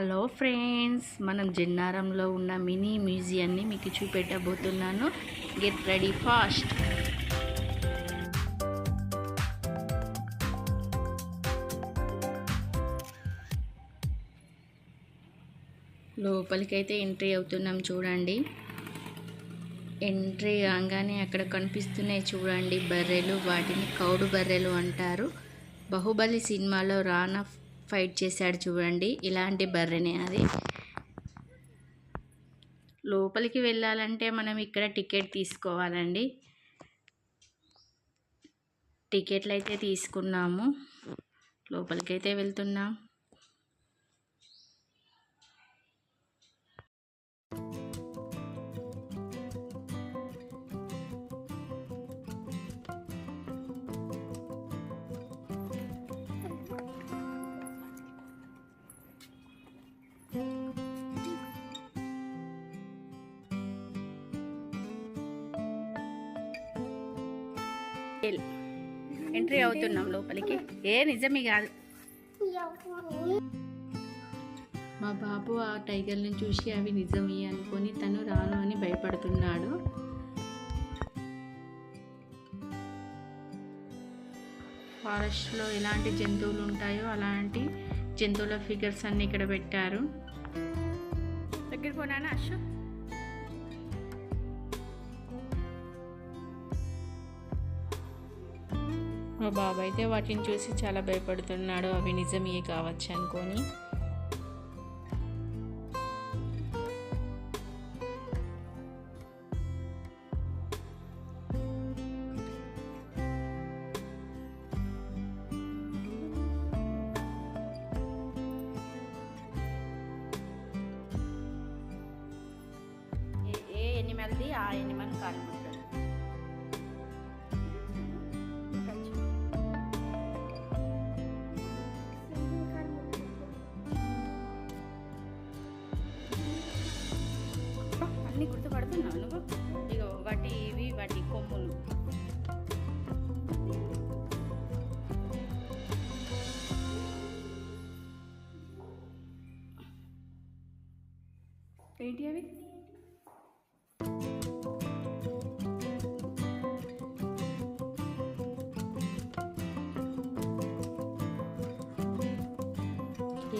Hello friends, మనం జన్నారంలో ఉన్న mini మ్యూజియాన్ని మీకు చూపెట్టబోతున్నాను. Get ready fast. లోపలికైతే ఎంట్రీ అవుతున్నాం. చూడండి, ఎంట్రీ కాగానే అక్కడ కనిపిస్తున్నాయి చూడండి బర్రెలు. వాటిని కౌడు బర్రెలు అంటారు. బాహుబలి సినిమాలో రానా ఫైట్ చేశాడు చూడండి, ఇలాంటి బర్రెనే అది. లోపలికి వెళ్ళాలంటే మనం ఇక్కడ టికెట్ తీసుకోవాలండి. టికెట్లు అయితే తీసుకున్నాము, లోపలికైతే వెళ్తున్నాం. ఎంట్రీ అవుతున్నాం లోపలికి. నిజమే కాదు, మా బాబు ఆ టైగర్ని చూసి అవి నిజమే అనుకొని తను రాను అని భయపడుతున్నాడు. ఫారెస్ట్లో ఎలాంటి జంతువులు ఉంటాయో అలాంటి జంతువుల ఫిగర్స్ అన్ని ఇక్కడ పెట్టారు. దగ్గర పోనానా అశు? మా బాబు అయితే వాటిని చూసి చాలా భయపడుతున్నాడు, అవి నిజమే కావచ్చు అనుకొని. ఏ ఎనిమల్ది ఆ ఎనిమల్ కాలు ఉంటుంది. అన్నీ గుర్తుపడుతున్నావు నువ్వు? ఇగో వాటి కొమ్ములు. ఏంటి అవి?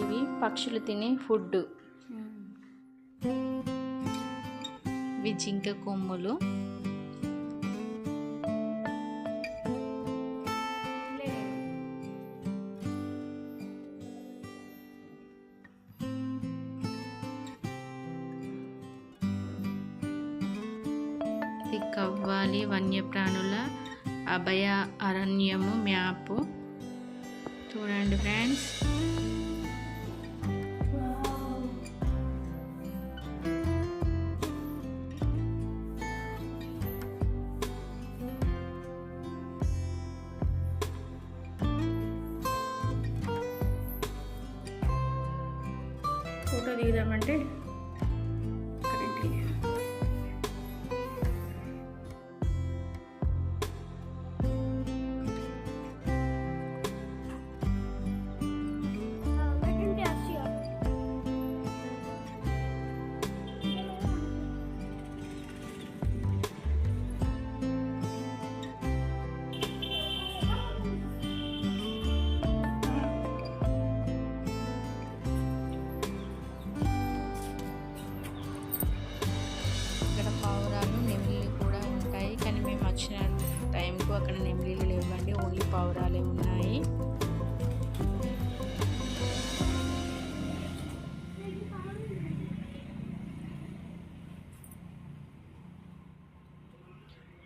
ఇవి పక్షులు తినే ఫుడ్. ఇవి జింక కొమ్ములు. ఇది కవ్వాలి వన్యప్రాణుల అభయ అరణ్యము మ్యాప్. చూడండి ఫ్రెండ్స్, ఫోటో దిగుదామంటే పావురాలు నెమిలీలు కూడా ఉంటాయి, కానీ మేము వచ్చిన టైంకు అక్కడ నెమిలీలు లేవండి, ఓన్లీ పావురాలే ఉన్నాయి.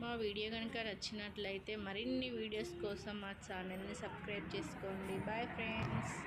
మా వీడియో కనుక నచ్చినట్లయితే మరిన్ని వీడియోస్ కోసం మా ఛానల్ని సబ్స్క్రైబ్ చేసుకోండి. Bye friends.